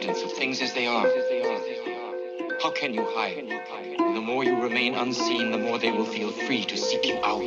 acceptance of things as they are. How can you hide? The more you remain unseen, the more they will feel free to seek you out.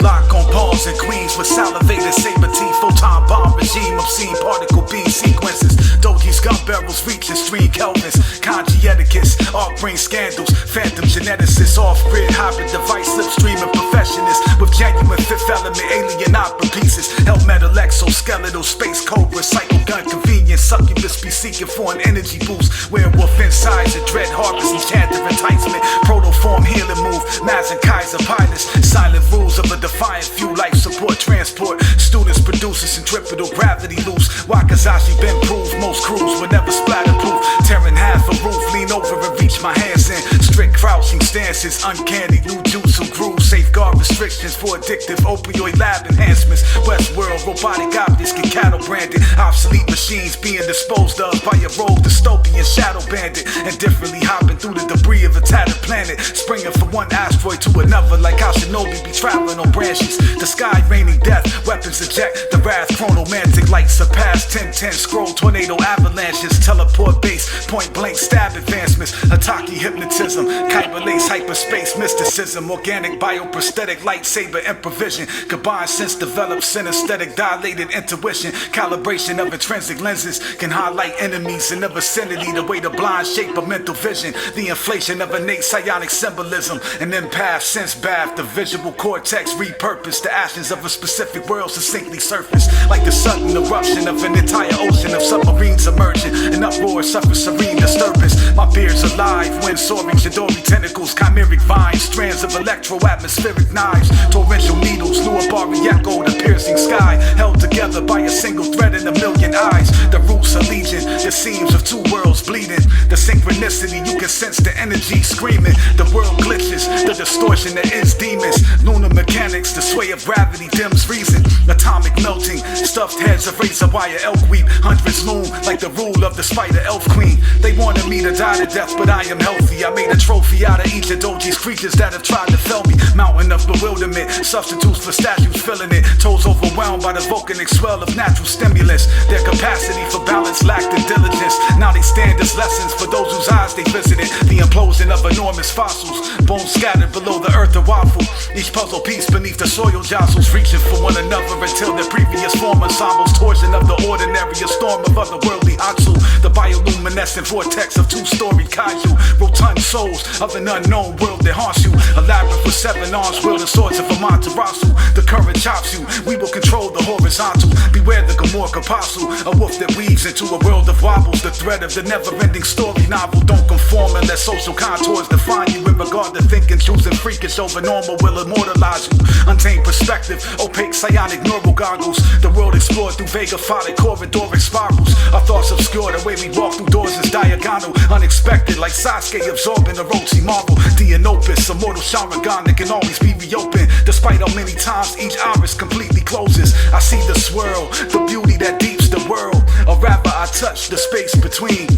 Lock on pause in Queens with salivated saber teeth, photon bomb regime, obscene particle beam sequences. Doji's gun barrels reach extreme Kelvins. Kanji etiquettes, arc brain scandals, phantom geneticists, off-grid hybrid device, slipstreaming professionists with genuine fifth element alien opera pieces. Hell metal exoskeletal, space cobra, psycho gun convenience, succubus be seeking for an energy boost. Werewolf insides, a dread harvest, enchanted enticement, protoform healing move, Maz and Kaiser pilots, silent rules of a defiant few, life support, transport, students produces centripetal gravity loose. Wakazashi been proved, most crews were never splatterproof. Tearing half a roof, lean over and reach my hands in. Strict crouching stances, uncanny new jutsu grooves. Safeguard restrictions for addictive opioid lab enhancements. Westworld robotic optics get cattle branded. Obsolete machines being disposed of by a rogue dystopian shadow bandit. Indifferently hopping through the debris of a tattered planet, springing from one asteroid to another like how Shinobi be traveling on branches. The sky raining death, weapons eject the wrath. Chronomantic lights surpass 1010 scroll tornado avalanches. Teleport base, point blank stab advancements. Ataki hypnotism, kyber lace hyperspace mysticism. Organic bioprosthetic lightsaber improvision. Combined sense developed synesthetic dilated intuition. Calibration of intrinsic lenses can highlight enemies in the vicinity. The way the blind shape of mental vision. The inflation of innate psionic symbolism. An empath sense bath, the visual cortex repurposed. The actions of a specific world succinctly surface. Like the sudden eruption of an entire ocean of submarines emerging. An uproar suffers serene disturbance. My beard's alive, wind soaring, Shidori tentacles, chimeric vines, strands of electro-atmospheric knives, torrential needles, Luabari echo, the piercing sky, held together by a single thread and a million eyes. The roots are legion, the seams of two worlds bleeding. The synchronicity, you can sense the energy screaming. The world glitches, the distortion that is demons. Lunar mechanics, the sway of gravity dims reason. Atomic melting, stuffed heads of razor wire elk weep. Hundreds loom like the rule of the spider elf queen. They wanted me to die to death, but I am healthy. I made a trophy out of each of Doji's creatures that have tried to fell me. Mountain of bewilderment, substitutes for statues filling it. Toes overwhelmed by the volcanic swell of natural stimulus. Their capacity for balance lacked in diligence. Now they stand as lessons for those whose eyes they visited. The implosion of enormous fossils, bones scattered below the earth and waffle. Each puzzle piece beneath the soil jostles, reaching for one another until their previous form ensembles. Torsion of the ordinary, a storm of otherworldly Atsu. The bioluminescent vortex of two-story kaiju. Rotund souls of an unknown world that haunts you. A labyrinth with 7 arms wielding swords of Amaterasu. The current chops you, we will control the horizontal. Beware the Gamorka apostle, a wolf that weaves into a world of wobbles. The thread of the never-ending story novel. Don't conform unless social contours define you. In regard to thinking, choosing freakish over normal will immortalize you. Untamed perspective, opaque psionic neural goggles. The world explored through vagaphonic corridoric spirals. Our thoughts obscure, the way we walk through doors is diagonal. Unexpected, like Sasuke absorbing Orochi marble. The Anopis, a mortal Sharingan that can always be reopened. Despite how many times each iris completely closes. I see the swirl, the beauty that deeps the world. Or rather, I touch the space between.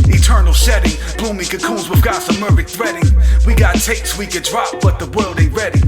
Eternal shedding, blooming cocoons with gossameric threading. We got tapes we could drop, but the world ain't ready.